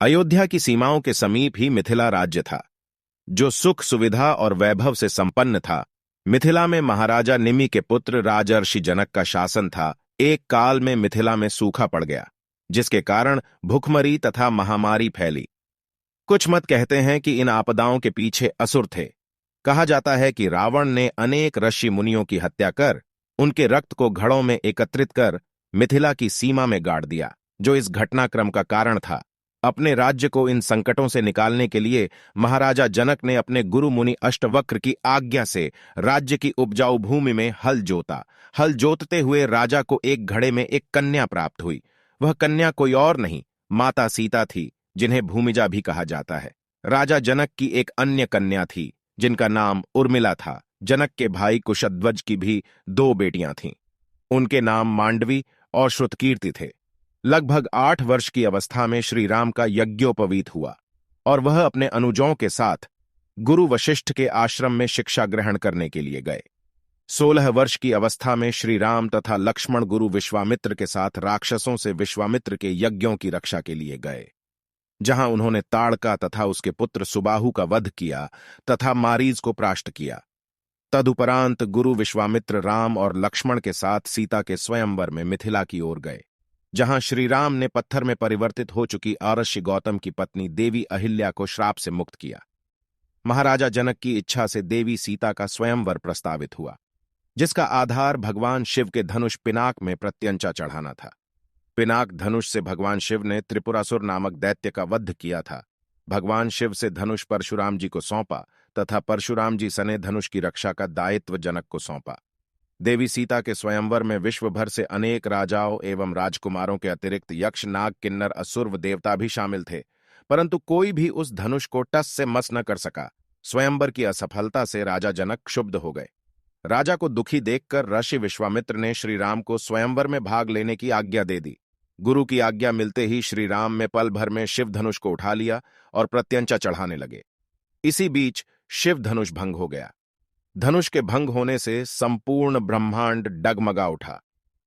अयोध्या की सीमाओं के समीप ही मिथिला राज्य था, जो सुख सुविधा और वैभव से संपन्न था। मिथिला में महाराजा निमि के पुत्र राजर्षि जनक का शासन था। एक काल में मिथिला में सूखा पड़ गया, जिसके कारण भुखमरी तथा महामारी फैली। कुछ मत कहते हैं कि इन आपदाओं के पीछे असुर थे। कहा जाता है कि रावण ने अनेक ऋषि मुनियों की हत्या कर उनके रक्त को घड़ों में एकत्रित कर मिथिला की सीमा में गाड़ दिया, जो इस घटनाक्रम का कारण था। अपने राज्य को इन संकटों से निकालने के लिए महाराजा जनक ने अपने गुरु मुनि अष्टवक्र की आज्ञा से राज्य की उपजाऊ भूमि में हल जोता। हल जोतते हुए राजा को एक घड़े में एक कन्या प्राप्त हुई। वह कन्या कोई और नहीं, माता सीता थी, जिन्हें भूमिजा भी कहा जाता है। राजा जनक की एक अन्य कन्या थी, जिनका नाम उर्मिला था। जनक के भाई कुशध्वज की भी दो बेटियां थीं। उनके नाम मांडवी और श्रुतकीर्ति थे। लगभग 8 वर्ष की अवस्था में श्री राम का यज्ञोपवीत हुआ और वह अपने अनुजों के साथ गुरु वशिष्ठ के आश्रम में शिक्षा ग्रहण करने के लिए गए। 16 वर्ष की अवस्था में श्री राम तथा लक्ष्मण गुरु विश्वामित्र के साथ राक्षसों से विश्वामित्र के यज्ञों की रक्षा के लिए गए, जहां उन्होंने ताड़का तथा उसके पुत्र सुबाहु का वध किया तथा मारीज को परास्त किया। तदुपरांत गुरु विश्वामित्र राम और लक्ष्मण के साथ सीता के स्वयंवर में मिथिला की ओर गए, जहां श्री राम ने पत्थर में परिवर्तित हो चुकी आरष्य गौतम की पत्नी देवी अहिल्या को श्राप से मुक्त किया। महाराजा जनक की इच्छा से देवी सीता का स्वयंवर प्रस्तावित हुआ, जिसका आधार भगवान शिव के धनुष पिनाक में प्रत्यंचा चढ़ाना था। पिनाक धनुष से भगवान शिव ने त्रिपुरासुर नामक दैत्य का वध किया था। भगवान शिव से धनुष परशुराम जी को सौंपा तथा परशुराम जी सने धनुष की रक्षा का दायित्व जनक को सौंपा। देवी सीता के स्वयंवर में विश्व भर से अनेक राजाओं एवं राजकुमारों के अतिरिक्त यक्ष, नाग, किन्नर, असुर व देवता भी शामिल थे, परंतु कोई भी उस धनुष को टस से मस न कर सका। स्वयंवर की असफलता से राजा जनक क्षुब्ध हो गए। राजा को दुखी देखकर ऋषि विश्वामित्र ने श्री राम को स्वयंवर में भाग लेने की आज्ञा दे दी। गुरु की आज्ञा मिलते ही श्री राम में पल भर में शिव धनुष को उठा लिया और प्रत्यंचा चढ़ाने लगे। इसी बीच शिव धनुष भंग हो गया। धनुष के भंग होने से संपूर्ण ब्रह्मांड डगमगा उठा।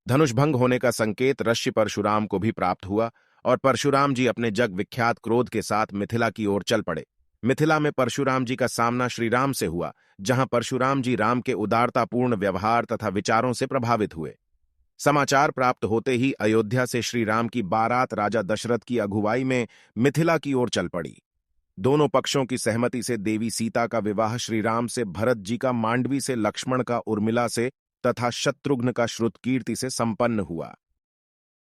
धनुष भंग होने का संकेत ऋषि परशुराम को भी प्राप्त हुआ और परशुराम जी अपने जग विख्यात क्रोध के साथ मिथिला की ओर चल पड़े। मिथिला में परशुराम जी का सामना श्री राम से हुआ, जहां परशुराम जी राम के उदारतापूर्ण व्यवहार तथा विचारों से प्रभावित हुए। समाचार प्राप्त होते ही अयोध्या से श्री राम की बारात राजा दशरथ की अगुवाई में मिथिला की ओर चल पड़ी। दोनों पक्षों की सहमति से देवी सीता का विवाह श्री राम से, भरत जी का मांडवी से, लक्ष्मण का उर्मिला से तथा शत्रुघ्न का श्रुतकीर्ति से संपन्न हुआ।